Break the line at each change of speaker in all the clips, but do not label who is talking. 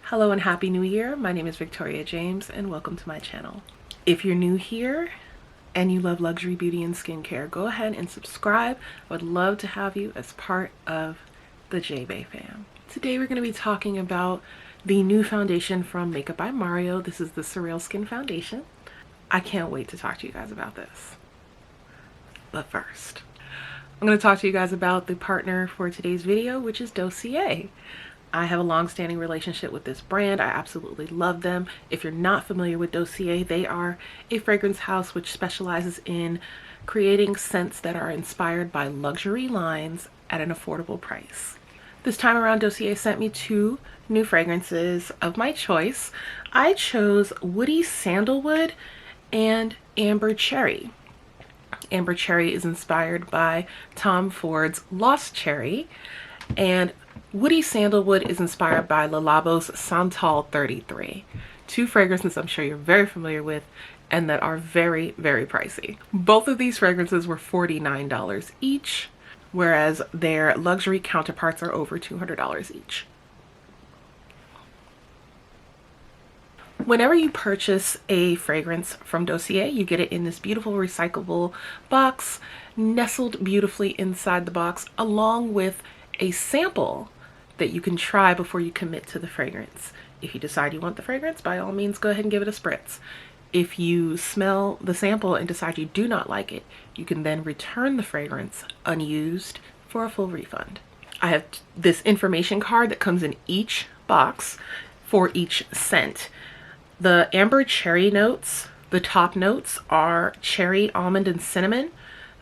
Hello and Happy New Year. My name is Victoria James and welcome to my channel. If you're new here and you love luxury beauty and skincare, go ahead and subscribe. I would love to have you as part of the J-Bay fam. Today we're going to be talking about the new foundation from Makeup by Mario. This is the Surrealskin foundation. I can't wait to talk to you guys about this. But first, I'm going to talk to you guys about the partner for today's video, which is Dossier. I have a long-standing relationship with this brand. I absolutely love them. If you're not familiar with Dossier, they are a fragrance house which specializes in creating scents that are inspired by luxury lines at an affordable price. This time around, Dossier sent me two new fragrances of my choice. I chose Woody Sandalwood and Amber Cherry. Amber Cherry is inspired by Tom Ford's Lost Cherry, and Woody Sandalwood is inspired by Le Labo's Santal 33. Two fragrances I'm sure you're very familiar with and that are very, very pricey. Both of these fragrances were $49 each, whereas their luxury counterparts are over $200 each. Whenever you purchase a fragrance from Dossier, you get it in this beautiful recyclable box, nestled beautifully inside the box, along with a sample that you can try before you commit to the fragrance. If you decide you want the fragrance, by all means go ahead and give it a spritz. If you smell the sample and decide you do not like it, you can then return the fragrance unused for a full refund. I have this information card that comes in each box for each scent. The Amber Cherry notes, the top notes are cherry, almond, and cinnamon.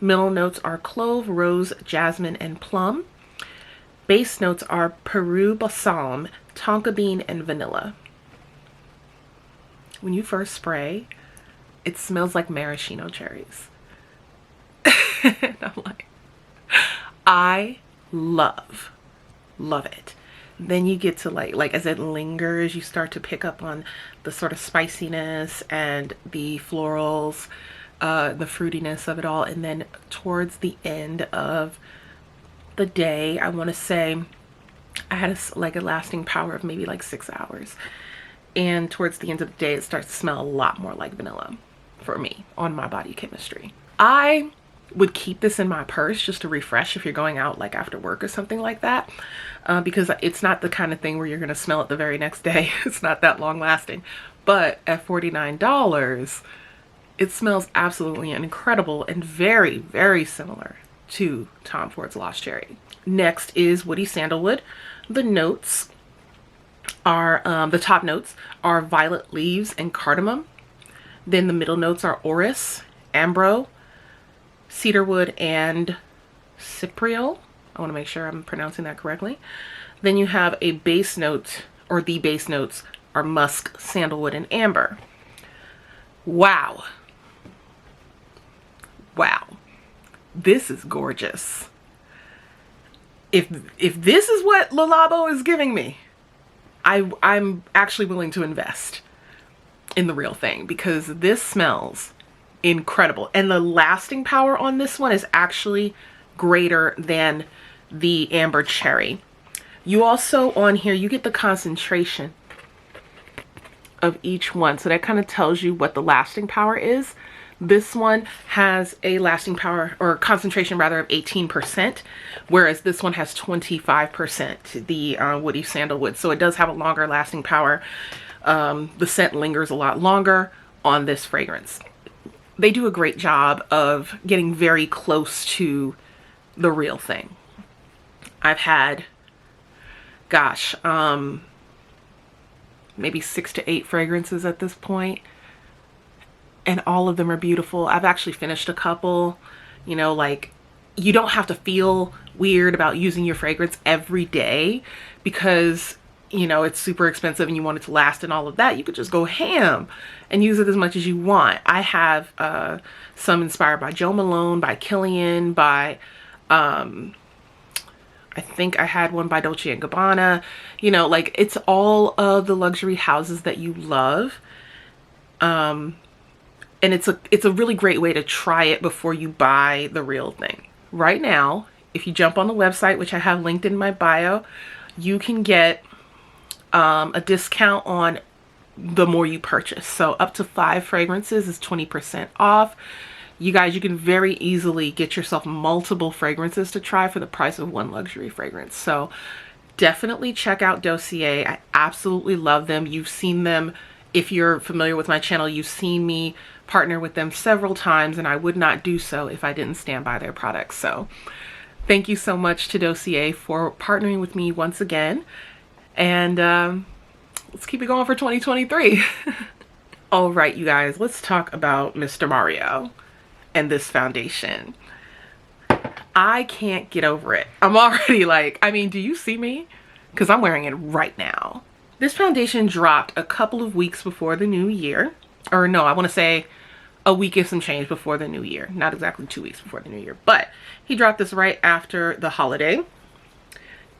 Middle notes are clove, rose, jasmine, and plum. Base notes are Peru balsam, tonka bean, and vanilla. When you first spray, it smells like maraschino cherries. And I'm like, I love it. Then you get to like as it lingers, you start to pick up on the sort of spiciness and the florals, the fruitiness of it all. And then towards the end of the day, I want to say I had a lasting power of maybe like 6 hours, and towards the end of the day it starts to smell a lot more like vanilla for me on my body chemistry. I would keep this in my purse just to refresh if you're going out like after work or something like that, because it's not the kind of thing where you're going to smell it the very next day. It's not that long lasting, but at $49 it smells absolutely incredible and very, very similar to Tom Ford's Lost Cherry. Next is Woody Sandalwood. The notes are, the top notes are violet leaves and cardamom. Then the middle notes are orris, ambro, cedarwood, and cypriol. I want to make sure I'm pronouncing that correctly. Then you have a base note, or the base notes are musk, sandalwood, and amber. Wow. Wow. This is gorgeous. If this is what Le Labo is giving me, I'm actually willing to invest in the real thing, because this smells incredible. And the lasting power on this one is actually greater than the Amber Cherry. You also, on here, you get the concentration of each one. So that kind of tells you what the lasting power is. This one has a lasting power, or concentration rather, of 18%, whereas this one has 25%, the Woody Sandalwood. So it does have a longer lasting power. The scent lingers a lot longer on this fragrance. They do a great job of getting very close to the real thing. I've had, gosh, maybe 6 to 8 fragrances at this point, and all of them are beautiful. I've actually finished a couple. You know, like, you don't have to feel weird about using your fragrance every day because, you know, it's super expensive and you want it to last and all of that. You could just go ham and use it as much as you want. I have some inspired by Jo Malone, by Kilian, by I think I had one by Dolce & Gabbana. You know, like, it's all of the luxury houses that you love. And it's a really great way to try it before you buy the real thing. Right now, if you jump on the website, which I have linked in my bio, you can get a discount on the more you purchase. So up to 5 fragrances is 20% off. You guys, you can very easily get yourself multiple fragrances to try for the price of one luxury fragrance. So definitely check out Dossier. I absolutely love them. You've seen them, if you're familiar with my channel, you've seen me partner with them several times, and I would not do so if I didn't stand by their products. So thank you so much to Dossier for partnering with me once again. And let's keep it going for 2023. All right, you guys, let's talk about Mr. Mario and this foundation. I can't get over it. I'm already like, I mean, do you see me? Because I'm wearing it right now. This foundation dropped a couple of weeks before the new year. Or no, I want to say a week and some change before the new year. Not exactly 2 weeks before the new year. But he dropped this right after the holiday.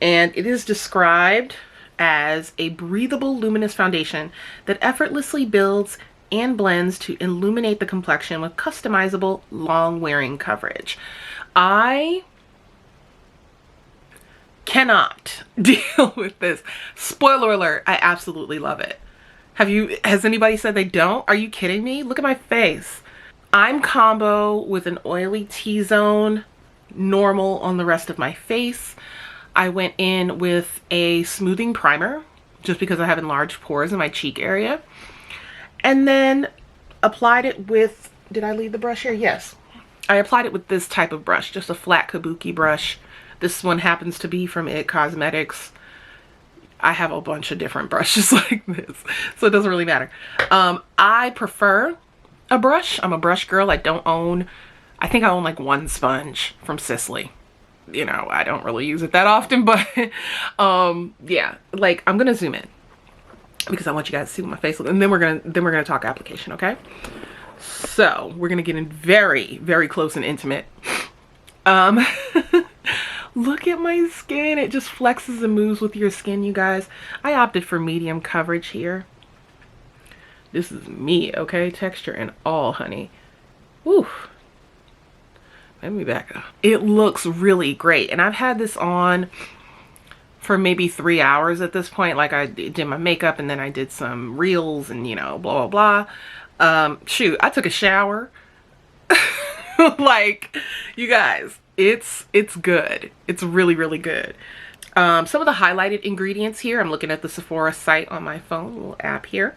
And it is described as a breathable, luminous foundation that effortlessly builds and blends to illuminate the complexion with customizable, long-wearing coverage. I cannot deal with this. Spoiler alert, I absolutely love it. Has anybody said they don't? Are you kidding me? Look at my face. I'm combo with an oily T-zone, normal on the rest of my face. I went in with a smoothing primer just because I have enlarged pores in my cheek area. And then applied it with, did I leave the brush here? Yes. I applied it with this type of brush, just a flat kabuki brush. This one happens to be from It Cosmetics. I have a bunch of different brushes like this, so it doesn't really matter. I prefer a brush. I'm a brush girl. I think I own like one sponge from Sicily. You know, I don't really use it that often, but yeah, like I'm gonna zoom in because I want you guys to see what my face looks, and then we're gonna talk application, okay? So we're gonna get in very, very close and intimate. Look at my skin. It just flexes and moves with your skin, you guys. I opted for medium coverage here. This is me, okay? Texture and all, honey. Woo. Let me back up. It looks really great. And I've had this on for maybe 3 hours at this point. Like I did my makeup and then I did some reels and, you know, blah, blah, blah. Shoot, I took a shower. Like, you guys, it's good. It's really, really good. Some of the highlighted ingredients here, I'm looking at the Sephora site on my phone, little app here.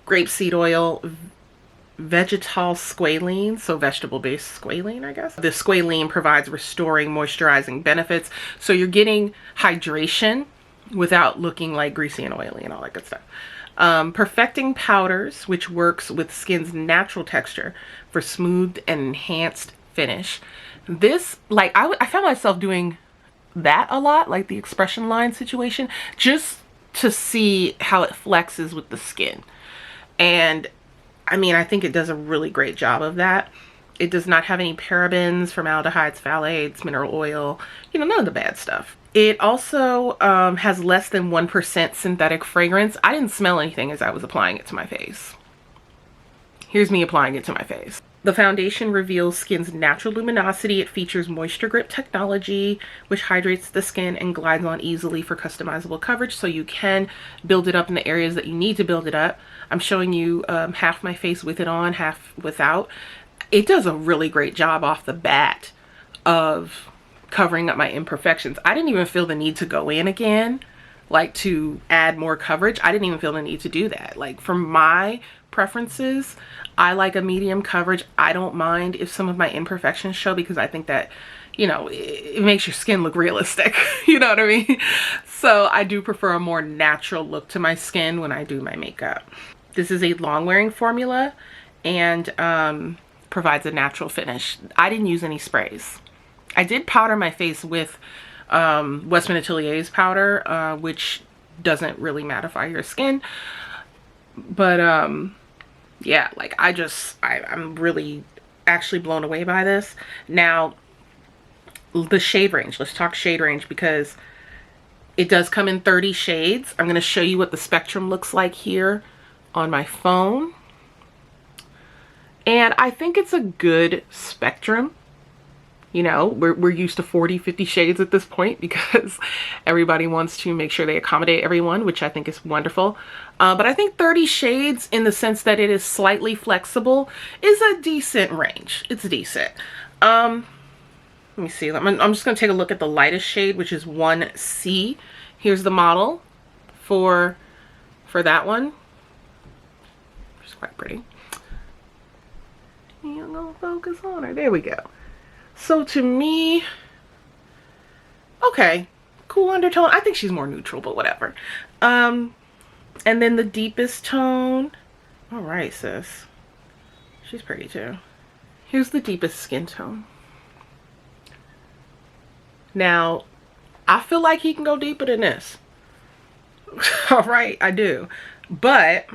Grapeseed oil, vegetal squalene, so vegetable-based squalene, I guess. The squalene provides restoring, moisturizing benefits. So you're getting hydration without looking like greasy and oily and all that good stuff. Perfecting powders, which works with skin's natural texture for smooth and enhanced finish. This, like, I found myself doing that a lot, like the expression line situation, just to see how it flexes with the skin. And I mean, I think it does a really great job of that. It does not have any parabens, formaldehydes, phthalates, mineral oil, you know, none of the bad stuff. It also has less than 1% synthetic fragrance. I didn't smell anything as I was applying it to my face. Here's me applying it to my face. The foundation reveals skin's natural luminosity. It features moisture grip technology, which hydrates the skin and glides on easily for customizable coverage. So you can build it up in the areas that you need to build it up. I'm showing you half my face with it on, half without. It does a really great job off the bat of covering up my imperfections. I didn't even feel the need to go in again, like to add more coverage. I didn't even feel the need to do that. Like for my preferences, I like a medium coverage. I don't mind if some of my imperfections show because I think that, you know, it makes your skin look realistic. You know what I mean? So I do prefer a more natural look to my skin when I do my makeup. This is a long wearing formula and provides a natural finish. I didn't use any sprays. I did powder my face with Westman Atelier's powder, which doesn't really mattify your skin. But yeah, like I'm really actually blown away by this. Now, the shade range. Let's talk shade range because it does come in 30 shades. I'm going to show you what the spectrum looks like here on my phone. And I think it's a good spectrum. You know, we're used to 40, 50 shades at this point because everybody wants to make sure they accommodate everyone, which I think is wonderful. But I think 30 shades, in the sense that it is slightly flexible, is a decent range. It's decent. Let me see. I'm just going to take a look at the lightest shade, which is 1C. Here's the model for that one. It's quite pretty. You're going to focus on her. There we go. So to me, okay, cool undertone. I think she's more neutral, but whatever. And then the deepest tone. All right, sis. She's pretty too. Here's the deepest skin tone. Now, I feel like he can go deeper than this. All right, I do. But,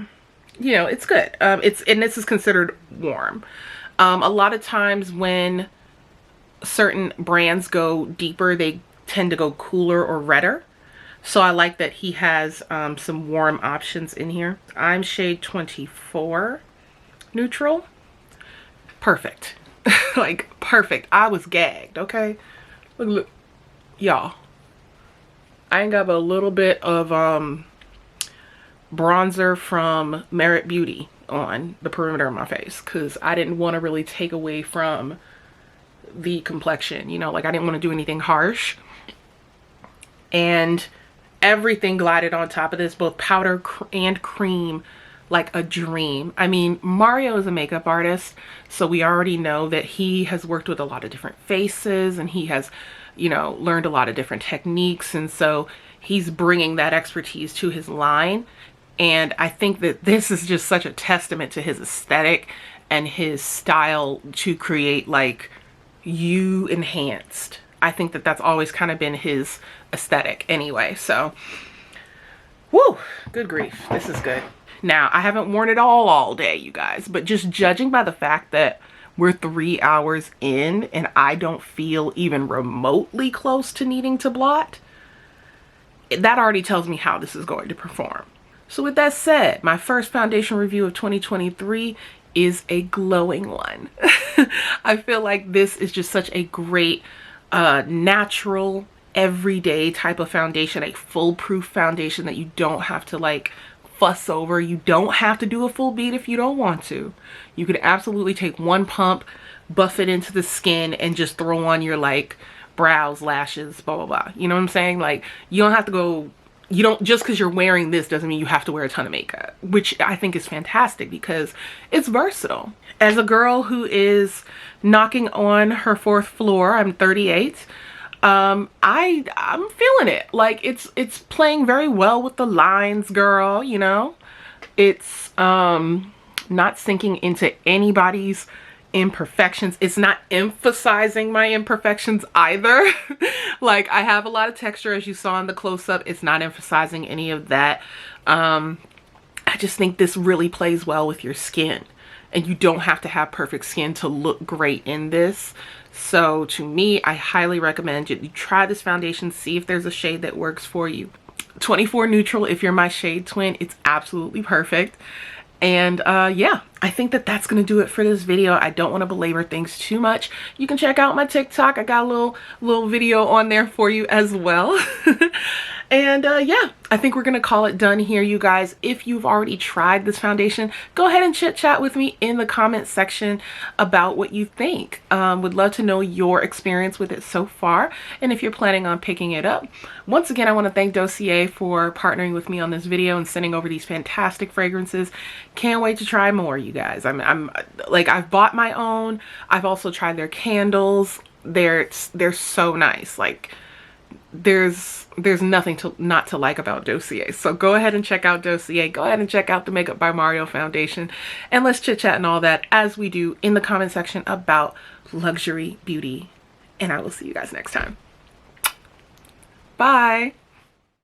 you know, it's good. And this is considered warm. A lot of times when certain brands go deeper, they tend to go cooler or redder. So I like that he has some warm options in here. I'm shade 24 neutral. Perfect. Like, perfect. I was gagged, okay? Look. Y'all. I ain't got but a little bit of bronzer from Merit Beauty on the perimeter of my face because I didn't want to really take away from the complexion. You know, like I didn't want to do anything harsh. And everything glided on top of this, both powder and cream, like a dream. I mean, Mario is a makeup artist, so we already know that he has worked with a lot of different faces and he has, you know, learned a lot of different techniques. And so he's bringing that expertise to his line. And I think that this is just such a testament to his aesthetic and his style to create like you enhanced. I think that that's always kind of been his aesthetic anyway. So, whoo, good grief. This is good. Now, I haven't worn it all day, you guys, but just judging by the fact that we're 3 hours in and I don't feel even remotely close to needing to blot, that already tells me how this is going to perform. So with that said, my first foundation review of 2023 is a glowing one. I feel like this is just such a great natural, everyday type of foundation, a foolproof foundation that you don't have to like fuss over. You don't have to do a full bead if you don't want to. You could absolutely take one pump, buff it into the skin, and just throw on your like brows, lashes, blah, blah, blah. You know what I'm saying? Like, you don't have to go, you don't, just because you're wearing this doesn't mean you have to wear a ton of makeup, which I think is fantastic because it's versatile. As a girl who is knocking on her 4th floor, I'm 38. I'm feeling it. Like it's playing very well with the lines, girl, you know. It's not sinking into anybody's imperfections. It's not emphasizing my imperfections either. Like, I have a lot of texture, as you saw in the close-up. It's not emphasizing any of that. I just think this really plays well with your skin, and you don't have to have perfect skin to look great in this. So to me, I highly recommend you try this foundation, see if there's a shade that works for you. 24 neutral, if you're my shade twin, it's absolutely perfect. And yeah, I think that that's gonna do it for this video. I don't want to belabor things too much. You can check out my TikTok. I got a little video on there for you as well. And yeah, I think we're gonna call it done here, you guys. If you've already tried this foundation, go ahead and chit chat with me in the comment section about what you think. Would love to know your experience with it so far, and if you're planning on picking it up. Once again, I want to thank Dossier for partnering with me on this video and sending over these fantastic fragrances. Can't wait to try more, you guys. I'm like, I've bought my own. I've also tried their candles. They're so nice. Like, there's nothing not to like about Dossier. So go ahead and check out Dossier. Go ahead and check out the Makeup by Mario foundation, and let's chit chat and all that as we do in the comment section about luxury beauty. And I will see you guys next time. Bye.